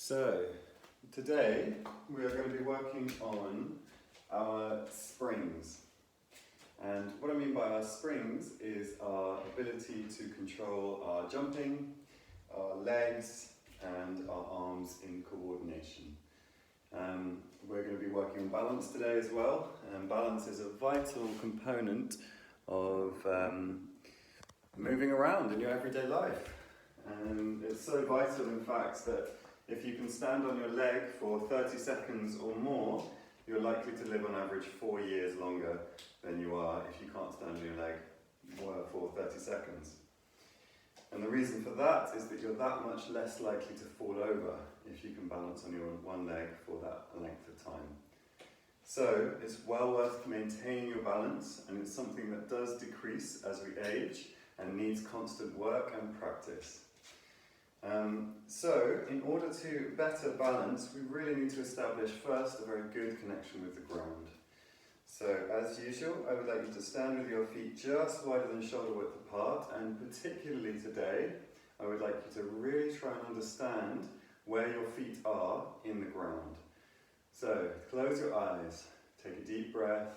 So, today we are going to be working on our springs. And what I mean by our springs is our ability to control our jumping, our legs, and our arms in coordination. We're going to be working on balance today as well, and balance is a vital component of moving around in your everyday life. And it's so vital, in fact, that if you can stand on your leg for 30 seconds or more, you're likely to live on average 4 years longer than you are if you can't stand on your leg for 30 seconds. And the reason for that is that you're that much less likely to fall over if you can balance on your one leg for that length of time. So it's well worth maintaining your balance, and it's something that does decrease as we age and needs constant work and practice. So in order to better balance, we really need to establish first a very good connection with the ground. So as usual, I would like you to stand with your feet just wider than shoulder width apart, and particularly today, I would like you to really try and understand where your feet are in the ground. So close your eyes, take a deep breath,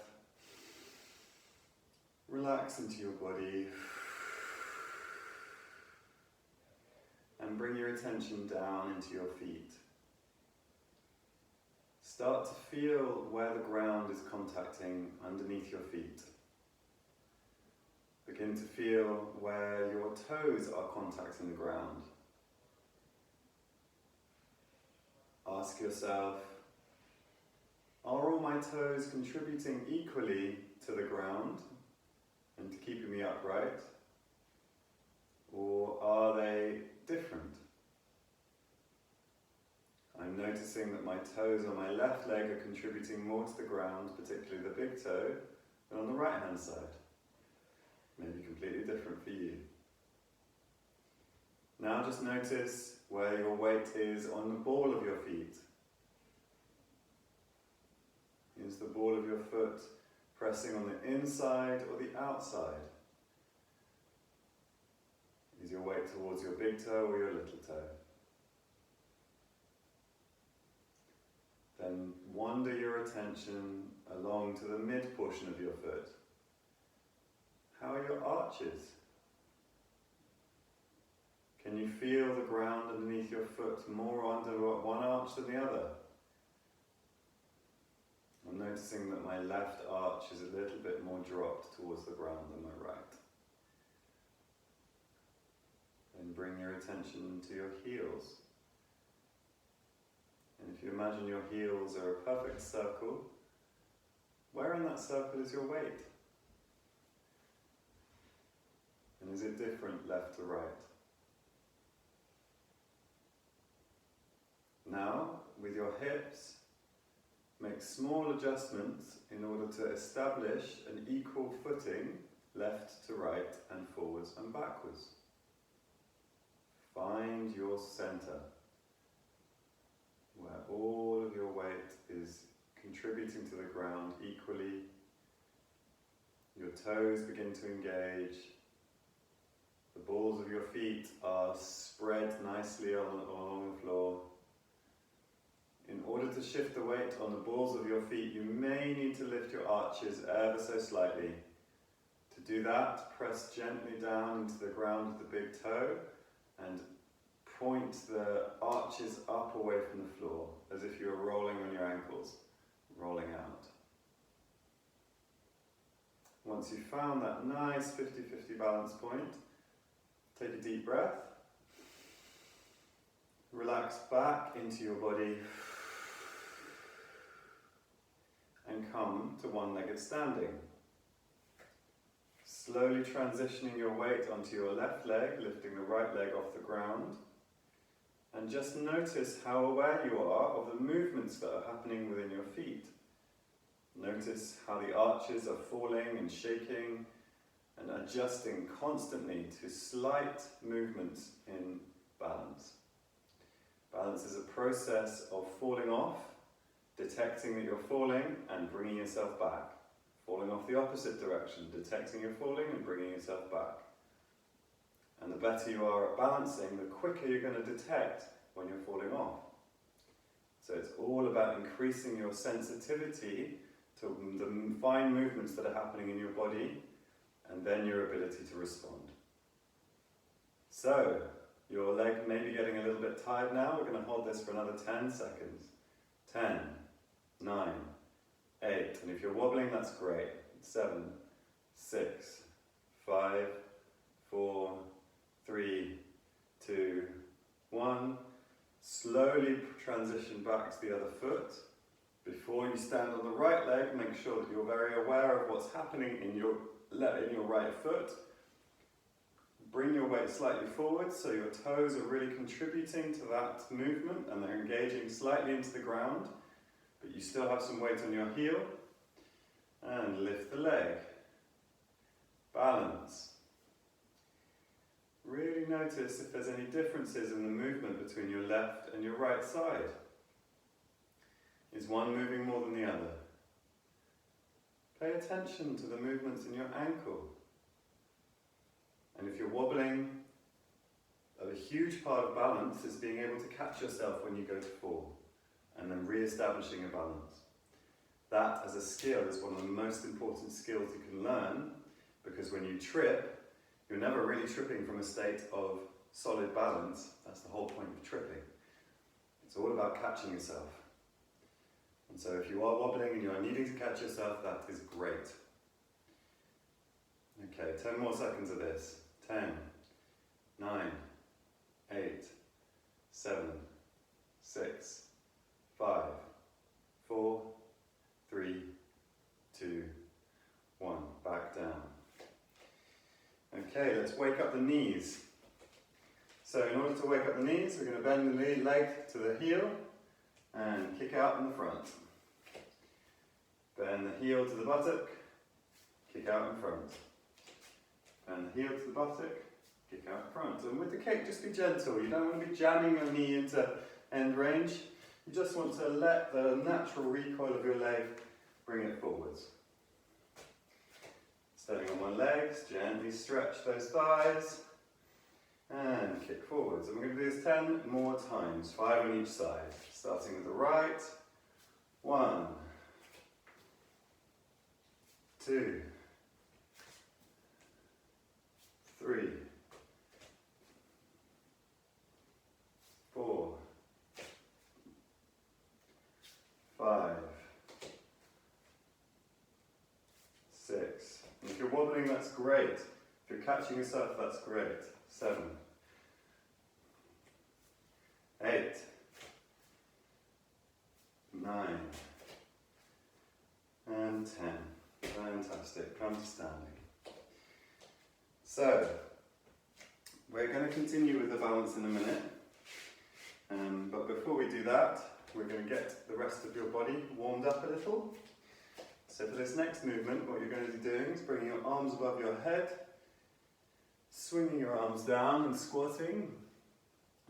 relax into your body, and bring your attention down into your feet. Start to feel where the ground is contacting underneath your feet. Begin to feel where your toes are contacting the ground. Ask yourself, are all my toes contributing equally to the ground and to keeping me upright? Or are they different? I'm noticing that my toes on my left leg are contributing more to the ground, particularly the big toe, than on the right hand side. Maybe completely different for you. Now just notice where your weight is on the ball of your feet. Is the ball of your foot pressing on the inside or the outside? Is your weight towards your big toe or your little toe? Then wander your attention along to the mid portion of your foot. How are your arches? Can you feel the ground underneath your foot more under one arch than the other? I'm noticing that my left arch is a little bit more dropped towards the ground than my right. Then bring your attention to your heels. And if you imagine your heels are a perfect circle, where in that circle is your weight? And is it different left to right? Now, with your hips, make small adjustments in order to establish an equal footing left to right and forwards and backwards. Find your center, where all of your weight is contributing to the ground equally. Your toes begin to engage. The balls of your feet are spread nicely along the floor. In order to shift the weight on the balls of your feet, you may need to lift your arches ever so slightly. To do that, press gently down into the ground of the big toe and point the arches up away from the floor, as if you were rolling on your ankles, rolling out. Once you've found that nice 50-50 balance point, take a deep breath, relax back into your body, and come to one-legged standing. Slowly transitioning your weight onto your left leg, lifting the right leg off the ground. And just notice how aware you are of the movements that are happening within your feet. Notice how the arches are falling and shaking and adjusting constantly to slight movements in balance. Balance is a process of falling off, detecting that you're falling and bringing yourself back. Falling off the opposite direction, detecting you're falling and bringing yourself back. And the better you are at balancing, the quicker you're going to detect when you're falling off. So it's all about increasing your sensitivity to the fine movements that are happening in your body, and then your ability to respond. So, your leg may be getting a little bit tired now. We're going to hold this for another 10 seconds. 10, 9, 8, and if you're wobbling, that's great. 7, 6, 5, 4, 3, 2, 1. Slowly transition back to the other foot. Before you stand on the right leg, make sure that you're very aware of what's happening in your right foot. Bring your weight slightly forward so your toes are really contributing to that movement and they're engaging slightly into the ground, but you still have some weight on your heel. And lift the leg. Balance. Really notice if there's any differences in the movement between your left and your right side. Is one moving more than the other? Pay attention to the movements in your ankle. And if you're wobbling, a huge part of balance is being able to catch yourself when you go to fall, and then re-establishing a balance. That, as a skill, is one of the most important skills you can learn, because when you trip, you're never really tripping from a state of solid balance. That's the whole point of tripping. It's all about catching yourself. And so if you are wobbling and you are needing to catch yourself, that is great. Okay, 10 more seconds of this. 10, 9, 8, 7, 6, 5, 4, 3, 2, 1. Back down. Okay, let's wake up the knees. So in order to wake up the knees, we're going to bend the leg to the heel and kick out in the front. Bend the heel to the buttock, kick out in front. Bend the heel to the buttock, kick out in front. And with the kick, just be gentle. You don't want to be jamming your knee into end range. You just want to let the natural recoil of your leg bring it forwards. Standing on one leg, gently stretch those thighs and kick forwards. And we're going to do this 10 more times, 5 on each side. Starting with the right. 1, 2, 3, 4, 5, 6. And if you're wobbling, that's great. If you're catching yourself, that's great. 7, 8, 9, and 10. Fantastic. Come to standing. So, we're going to continue with the balance in a minute. But before we do that, we're going to get the rest of your body warmed up a little. So for this next movement, what you're going to be doing is bringing your arms above your head, swinging your arms down and squatting.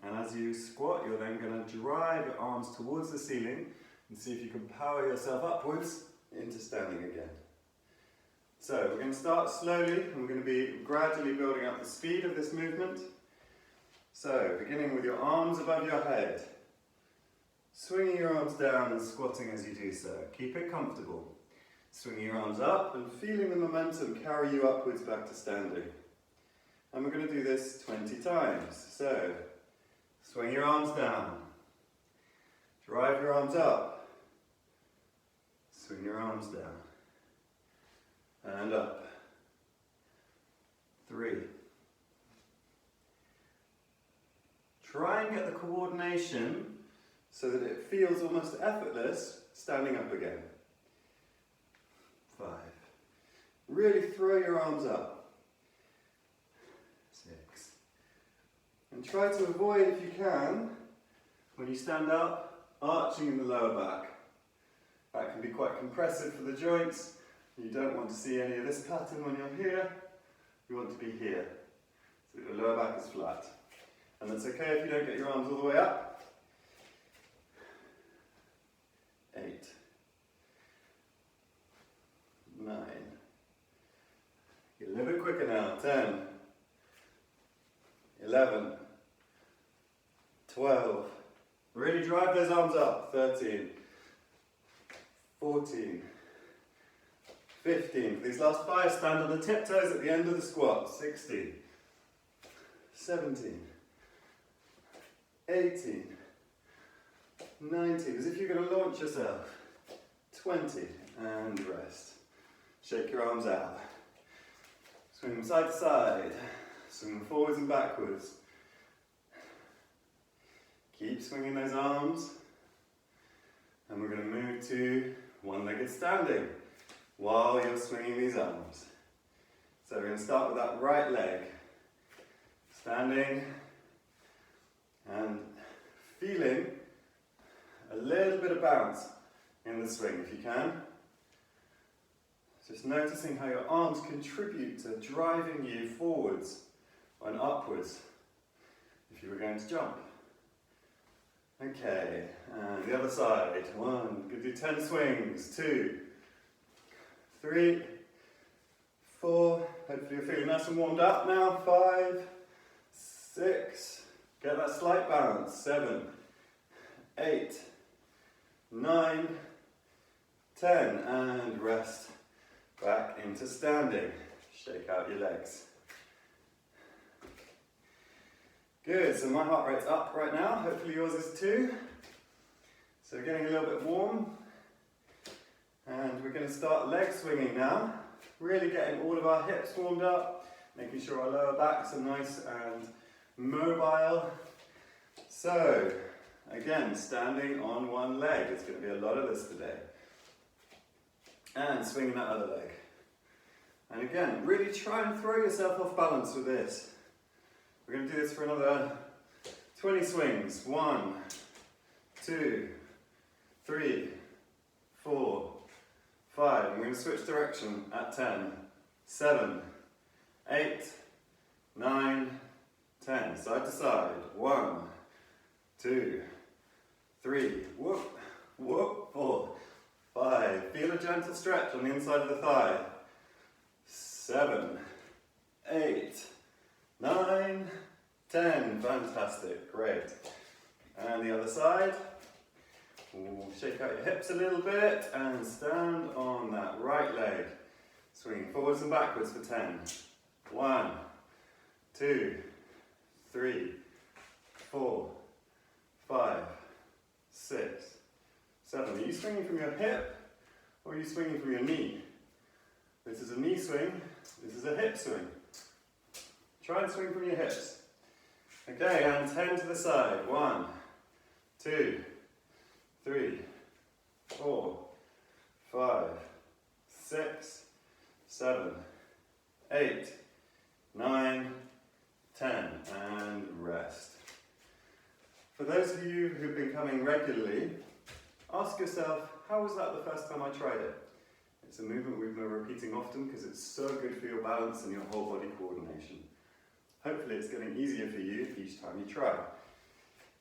And as you squat, you're then going to drive your arms towards the ceiling and see if you can power yourself upwards into standing again. So we're going to start slowly, and we're going to be gradually building up the speed of this movement. So beginning with your arms above your head, swinging your arms down and squatting as you do so. Keep it comfortable. Swinging your arms up and feeling the momentum carry you upwards back to standing. And we're going to do this 20 times. So, swing your arms down. Drive your arms up. Swing your arms down. And up. 3. Try and get the coordination so that it feels almost effortless standing up again. 5. Really throw your arms up. 6. And try to avoid, if you can, when you stand up, arching in the lower back. That can be quite compressive for the joints. You don't want to see any of this pattern when you're here. You want to be here, so that your lower back is flat. And that's okay if you don't get your arms all the way up. 8. 9. Get a little bit quicker now. 10. 11. 12. Really drive those arms up. 13, 14, 15. For these last 5, stand on the tiptoes at the end of the squat. 16, 17, 18, 19. As if you're going to launch yourself. 20, and rest. Shake your arms out. Swing them side to side. Swing them forwards and backwards. Keep swinging those arms. And we're going to move to one-legged standing while you're swinging these arms. So we're going to start with that right leg. Standing and feeling a little bit of bounce in the swing if you can. Just noticing how your arms contribute to driving you forwards and upwards if you were going to jump. Okay, and the other side. 1, could do 10 swings. 2, 3, 4. Hopefully you're feeling nice and warmed up now. 5, 6. Get that slight bounce. 7, 8, 9, 10, and rest back into standing. Shake out your legs. Good, so my heart rate's up right now, hopefully yours is too. So we're getting a little bit warm. And we're going to start leg swinging now. Really getting all of our hips warmed up, making sure our lower backs are nice and mobile. So, again, standing on one leg. There's going to be a lot of this today. And swinging that other leg. And again, really try and throw yourself off balance with this. We're going to do this for another 20 swings. 1, 2, 3, 4, 5. I'm going to switch direction at 10, 7, 8, 9, 10. Side to side. 1, 2, 3, whoop, whoop, 4, 5. Feel a gentle stretch on the inside of the thigh. 7, 8, 9, 10. Fantastic, great. And the other side. Shake out your hips a little bit and stand on that right leg. Swinging forwards and backwards for 10. 1, 2, 3, 4, 5, 6, 7. Are you swinging from your hip or are you swinging from your knee? This is a knee swing, this is a hip swing. Try and swing from your hips. Okay, and 10 to the side. 1, 2, 3, 4, 5, 6, 7, 8, 9, 10, and rest. For those of you who've been coming regularly, ask yourself, how was that the first time I tried it? It's a movement we've been repeating often because it's so good for your balance and your whole body coordination. Hopefully it's getting easier for you each time you try.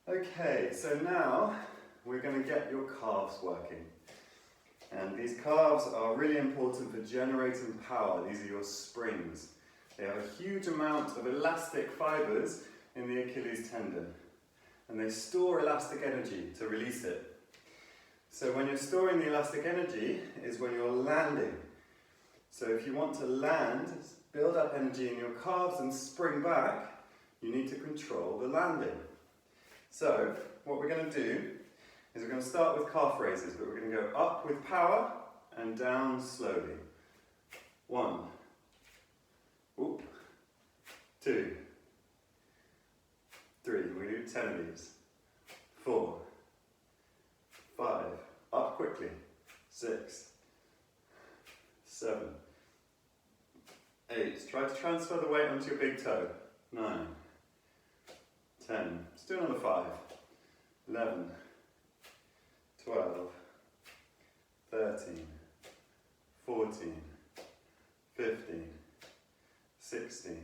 Okay, so now we're going to get your calves working. And these calves are really important for generating power. These are your springs. They have a huge amount of elastic fibers in the Achilles tendon. And they store elastic energy to release it. So when you're storing the elastic energy is when you're landing. So if you want to land, build up energy in your calves and spring back, you need to control the landing. So what we're going to do is we're going to start with calf raises, but we're going to go up with power and down slowly. 1, whoop, 2, 3, we're going to do 10 of these. 4, 5, up quickly. 6, 7, 8. Try to transfer the weight onto your big toe. 9, 10. Let's do another 5. 11, 12, 13, 14, 15, 16.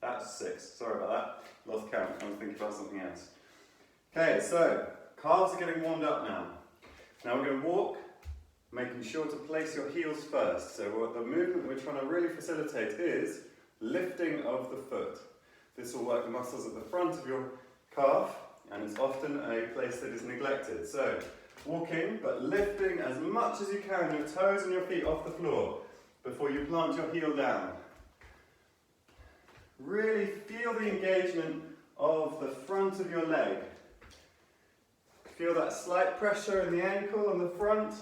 That's 6. Sorry about that. Lost count. I was thinking about something else. Okay, so calves are getting warmed up now. Now we're going to walk, making sure to place your heels first. So what the movement we're trying to really facilitate is lifting of the foot. This will work the muscles at the front of your calf and it's often a place that is neglected. So, walking, but lifting as much as you can your toes and your feet off the floor before you plant your heel down. Really feel the engagement of the front of your leg. Feel that slight pressure in the ankle on the front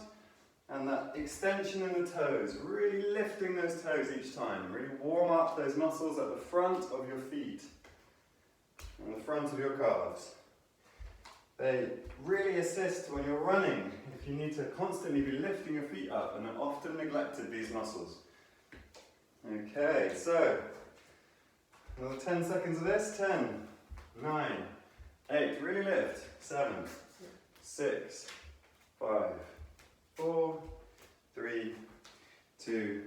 and that extension in the toes. Really lifting those toes each time. Really warm up those muscles at the front of your feet and the front of your calves. They really assist when you're running if you need to constantly be lifting your feet up, and are often neglected, these muscles. Okay, so another 10 seconds of this. 10, 9, 8, really lift. 7, 6, 5, 4, 3, 2,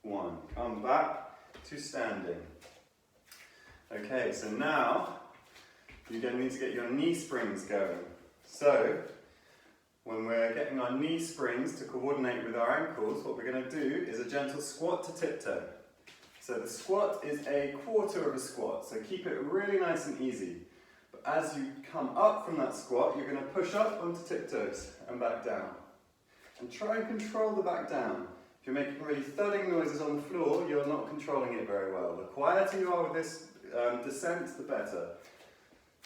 1. Come back to standing. Okay, so now you're going to need to get your knee springs going. So, when we're getting our knee springs to coordinate with our ankles, what we're going to do is a gentle squat to tiptoe. So the squat is a quarter of a squat, so keep it really nice and easy. But as you come up from that squat, you're going to push up onto tiptoes and back down. And try and control the back down. If you're making really thudding noises on the floor, you're not controlling it very well. The quieter you are with this descent, the better.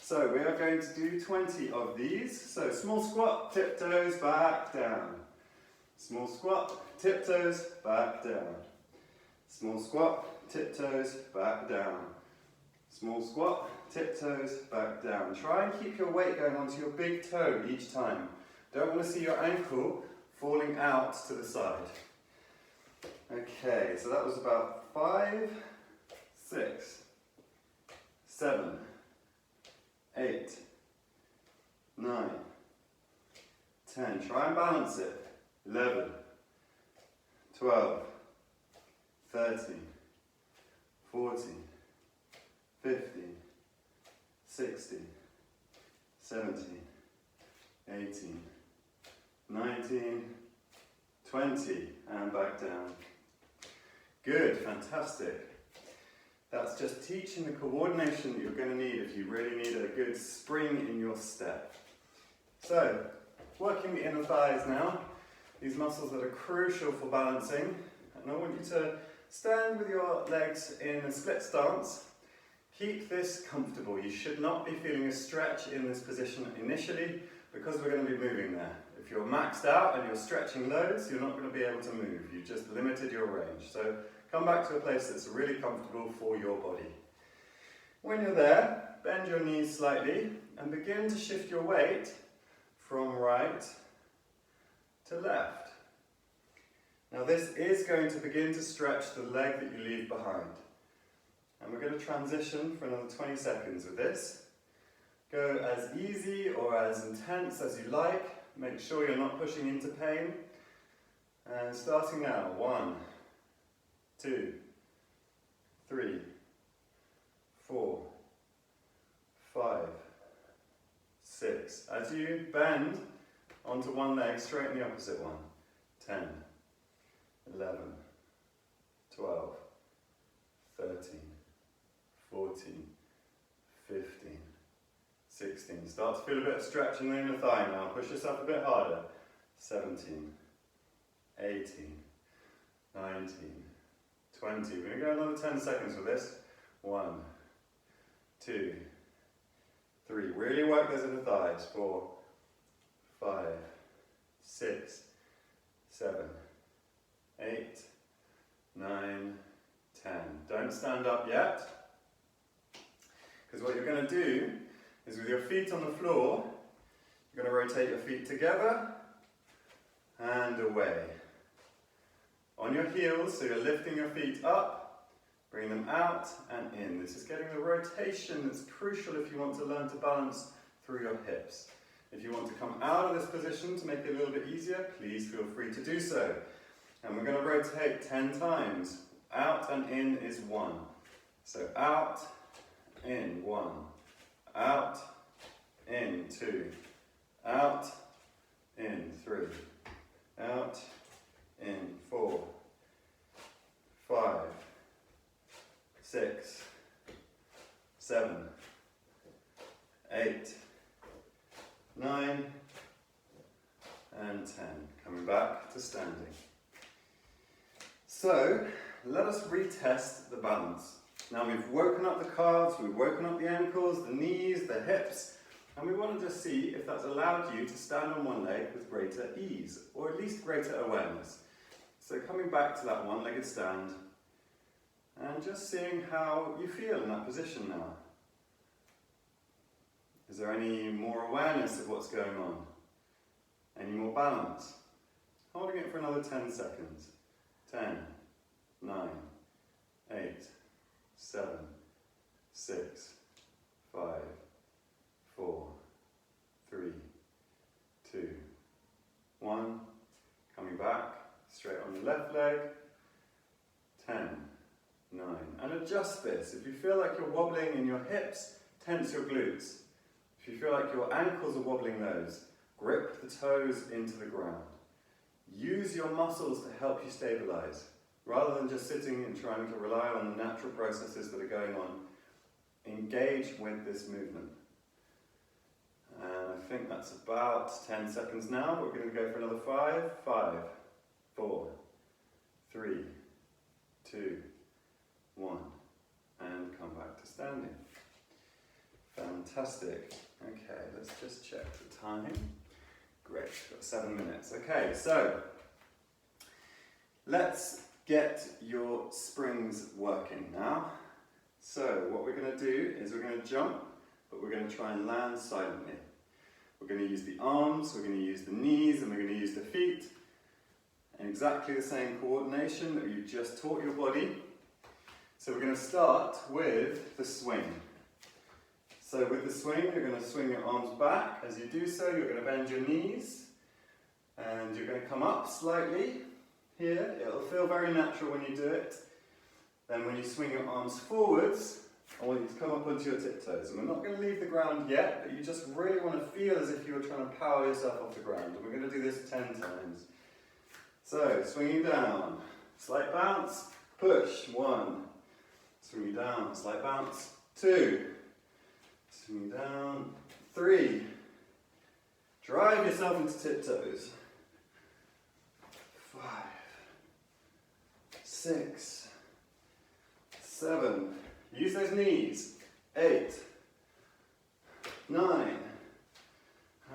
So we are going to do 20 of these. So small squat, tiptoes, back, down. Small squat, tiptoes, back, down. Small squat, tiptoes, back, down. Small squat, tiptoes, back, down. Try and keep your weight going onto your big toe each time. Don't want to see your ankle falling out to the side. Okay, so that was about 5, 6, 7, 8, 9, 10. Try and balance it. 11, 12, 13, 14, 15, 16, 17, 18, 19, 20, and back down. Good, fantastic. That's just teaching the coordination that you're going to need if you really need a good spring in your step. So, working the inner thighs now, these muscles that are crucial for balancing, and I want you to stand with your legs in a split stance. Keep this comfortable. You should not be feeling a stretch in this position initially, because we're going to be moving there. If you're maxed out and you're stretching loads, you're not going to be able to move. You've just limited your range. So come back to a place that's really comfortable for your body. When you're there, bend your knees slightly and begin to shift your weight from right to left. Now this is going to begin to stretch the leg that you leave behind. And we're going to transition for another 20 seconds with this. Go as easy or as intense as you like. Make sure you're not pushing into pain. And starting now, 1, 2, 3, 4, 5, 6. As you bend onto one leg, straighten the opposite one. 10, 11, 12, 13, 14, 15, 16. Start to feel a bit of stretch in the inner thigh now. Push yourself a bit harder. 17, 18, 19, 20. We're going to go another 10 seconds with this. 1, 2, 3. Really work those inner thighs. 4, 5, 6, 7, 8, 9, 10. Don't stand up yet, because what you're going to do is with your feet on the floor, you're going to rotate your feet together and away. On your heels, so you're lifting your feet up, bring them out and in. This is getting the rotation that's crucial if you want to learn to balance through your hips. If you want to come out of this position to make it a little bit easier, please feel free to do so. And we're going to rotate 10 times. Out and in is 1. So out, in, 1. Out, in, 2. Out, in, 3. Out, in, 4. 5, 6, 7, 8, 9, and 10. Coming back to standing. So, let us retest the balance. Now we've woken up the calves, we've woken up the ankles, the knees, the hips, and we want to just see if that's allowed you to stand on one leg with greater ease, or at least greater awareness. So coming back to that one-legged stand, and just seeing how you feel in that position now. Is there any more awareness of what's going on? Any more balance? Holding it for another 10 seconds. 10, 9, 8, 7, 6, 5, 4, 3, 2, 1. Coming back, straight on your left leg. 10, 9. And adjust this. If you feel like you're wobbling in your hips, tense your glutes. If you feel like your ankles are wobbling those, grip the toes into the ground. Use your muscles to help you stabilize, rather than just sitting and trying to rely on the natural processes that are going on. Engage with this movement. And I think that's about 10 seconds now. We're going to go for another 5, 5, 4, 3, 2, 1, and come back to standing. Fantastic. Okay, let's just check the time. Great, got 7 minutes. Okay, so let's get your springs working now. So what we're going to do is we're going to jump, but we're going to try and land silently. We're going to use the arms, we're going to use the knees, and we're going to use the feet. And exactly the same coordination that you just taught your body. So we're going to start with the swing. So with the swing, you're going to swing your arms back. As you do so, you're going to bend your knees. And you're going to come up slightly here. It'll feel very natural when you do it. Then when you swing your arms forwards, I want you to come up onto your tiptoes. And we're not going to leave the ground yet, but you just really want to feel as if you were trying to power yourself off the ground. And we're going to do this 10 times. So, swinging down, slight bounce, push, 1. Swinging down, slight bounce, 2. Swing down, 3. Drive yourself into tiptoes. 5, 6, 7. Use those knees. 8, 9,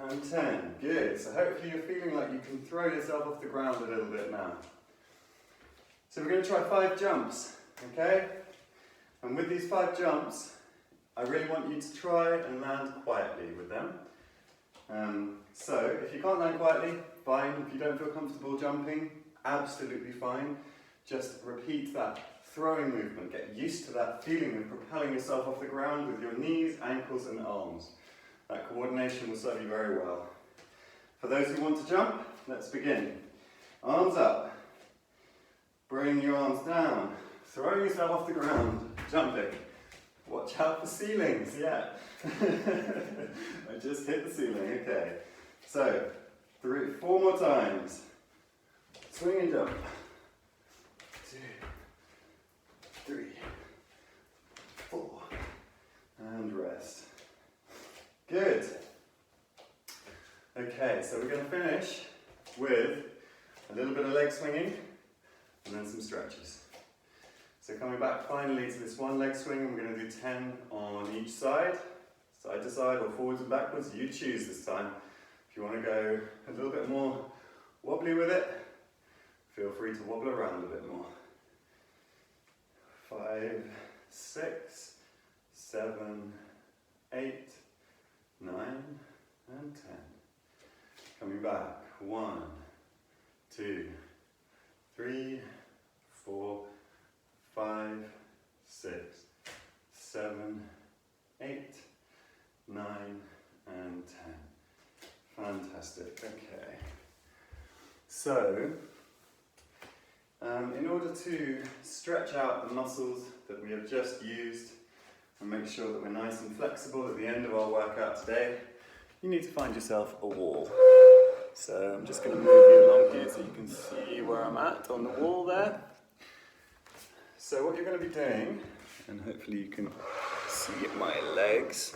and 10. Good. So hopefully you're feeling like you can throw yourself off the ground a little bit now. So we're going to try 5 jumps, okay? And with these 5 jumps, I really want you to try and land quietly with them. So if you can't land quietly, fine. If you don't feel comfortable jumping, absolutely fine. Just repeat that throwing movement. Get used to that feeling of propelling yourself off the ground with your knees, ankles and arms. That coordination will serve you very well. For those who want to jump, let's begin. Arms up. Bring your arms down. Throwing yourself off the ground. Jumping. Watch out for ceilings, yeah. I just hit the ceiling, okay. So, 4 more times. Swing and jump. 2, 3, 4. And rest. Good. Okay, so we're going to finish with a little bit of leg swinging and then some stretches. So coming back finally to this one leg swing, and we're going to do 10 on each side to side or forwards and backwards. You choose this time. If you want to go a little bit more wobbly with it, feel free to wobble around a bit more. 5, 6, 7, 8, 9, and 10. Coming back. 1, 2, 3, 4, 5, 6, 7, 8, 9, and 10. Fantastic. Okay. So, in order to stretch out the muscles that we have just used and make sure that we're nice and flexible at the end of our workout today, you need to find yourself a wall. So I'm just going to move you along here so you can see where I'm at on the wall there. So what you're going to be doing, and hopefully you can see my legs,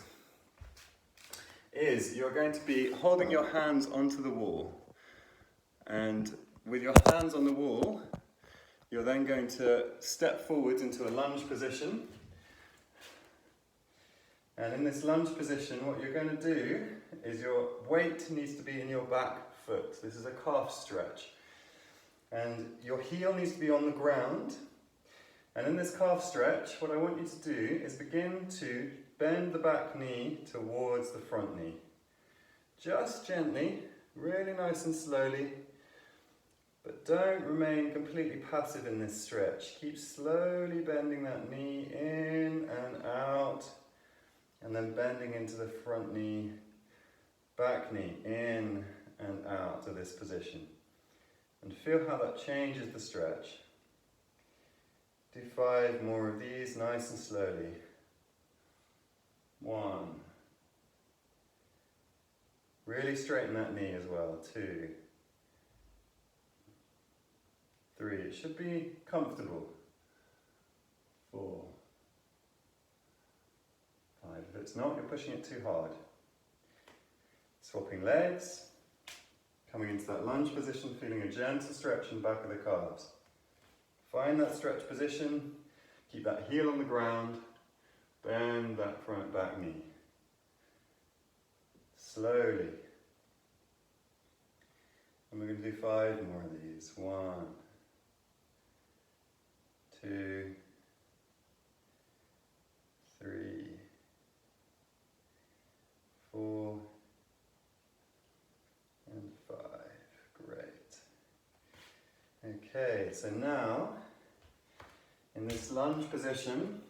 is you're going to be holding your hands onto the wall. And with your hands on the wall, you're then going to step forwards into a lunge position. And in this lunge position, what you're going to do is your weight needs to be in your back foot. This is a calf stretch. And your heel needs to be on the ground. And in this calf stretch, what I want you to do is begin to bend the back knee towards the front knee. Just gently, really nice and slowly, but don't remain completely passive in this stretch. Keep slowly bending that knee in and out, and then bending into the front knee, back knee, in and out of this position. And feel how that changes the stretch. Do 5 more of these, nice and slowly. 1. Really straighten that knee as well. 2. 3. It should be comfortable. 4. 5. If it's not, you're pushing it too hard. Swapping legs. Coming into that lunge position, feeling a gentle stretch in the back of the calves. Find that stretch position, keep that heel on the ground, bend that front back knee. Slowly. And we're going to do 5 more of these. 1, 2, 3, 4, and 5. Great. Okay, so now, in this lunge position,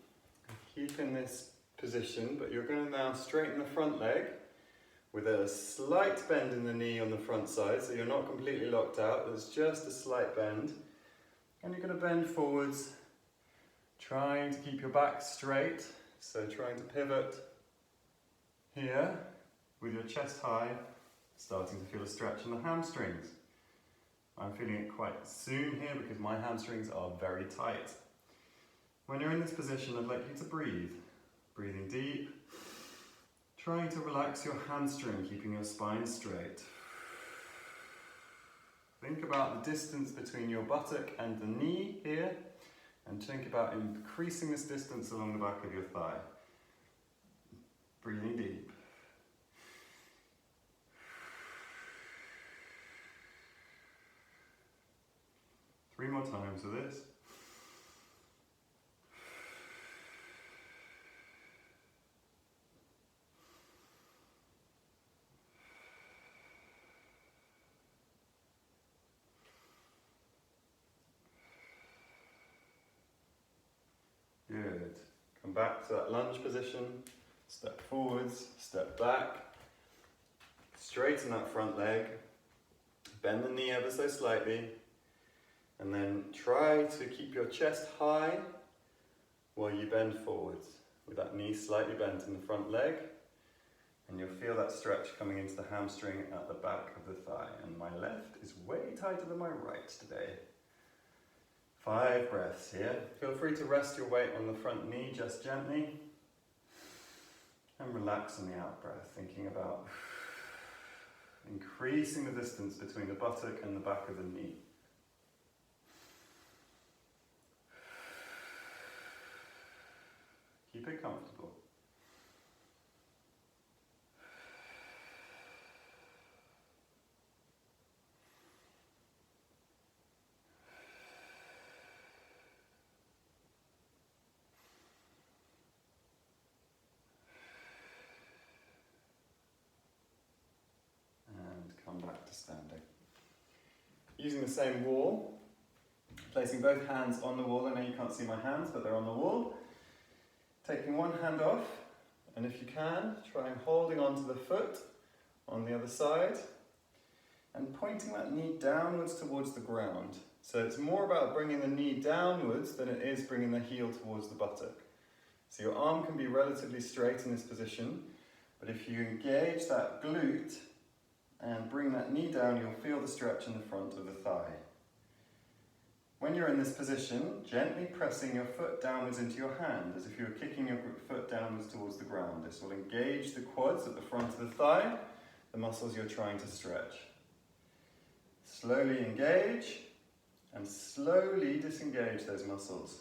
keep in this position, but you're going to now straighten the front leg with a slight bend in the knee on the front side, so you're not completely locked out, there's just a slight bend. And you're going to bend forwards, trying to keep your back straight, so trying to pivot here with your chest high, starting to feel a stretch in the hamstrings. I'm feeling it quite soon here because my hamstrings are very tight. When you're in this position, I'd like you to breathe. Breathing deep, trying to relax your hamstring, keeping your spine straight. Think about the distance between your buttock and the knee here, and think about increasing this distance along the back of your thigh. Breathing deep. Three more times of this. Good. Come back to that lunge position. Step forwards, step back. Straighten that front leg. Bend the knee ever so slightly. And then try to keep your chest high while you bend forwards, with that knee slightly bent in the front leg. And you'll feel that stretch coming into the hamstring at the back of the thigh. And my left is way tighter than my right today. 5 breaths here. Feel free to rest your weight on the front knee just gently. And relax on the out breath, thinking about increasing the distance between the buttock and the back of the knee. Keep it comfortable. And come back to standing. Using the same wall, placing both hands on the wall. I know you can't see my hands, but they're on the wall. Taking one hand off, and if you can, try and holding onto the foot on the other side, and pointing that knee downwards towards the ground. So it's more about bringing the knee downwards than it is bringing the heel towards the buttock. So your arm can be relatively straight in this position, but if you engage that glute and bring that knee down, you'll feel the stretch in the front of the thigh. When you're in this position, gently pressing your foot downwards into your hand, as if you were kicking your foot downwards towards the ground. This will engage the quads at the front of the thigh, the muscles you're trying to stretch. Slowly engage, and slowly disengage those muscles,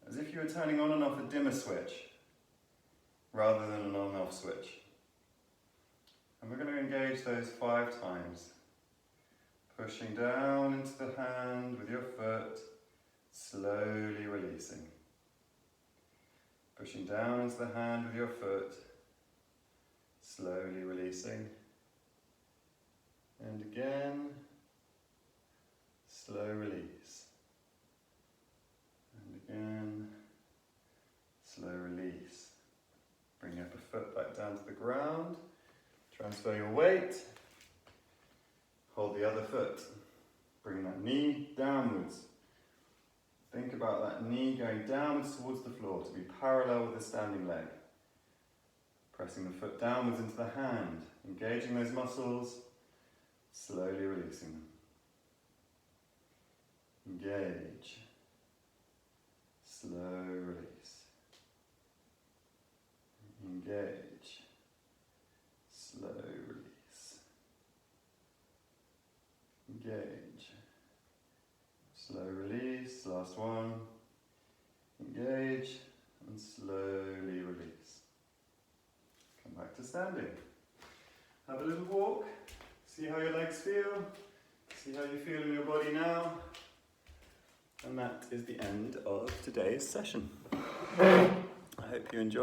as if you were turning on and off a dimmer switch, rather than an on-off switch. And we're going to engage those 5 times. Pushing down into the hand with your foot, slowly releasing. Pushing down into the hand with your foot, slowly releasing. And again, slow release. And again, slow release. Bring your upper foot back down to the ground. Transfer your weight. Hold the other foot. Bring that knee downwards. Think about that knee going downwards towards the floor to be parallel with the standing leg. Pressing the foot downwards into the hand, engaging those muscles, slowly releasing them. Engage. Slow release. Engage. Slow release. Engage. Slow release. Last one. Engage and slowly release. Come back to standing. Have a little walk. See how your legs feel. See how you feel in your body now. And that is the end of today's session. I hope you enjoyed.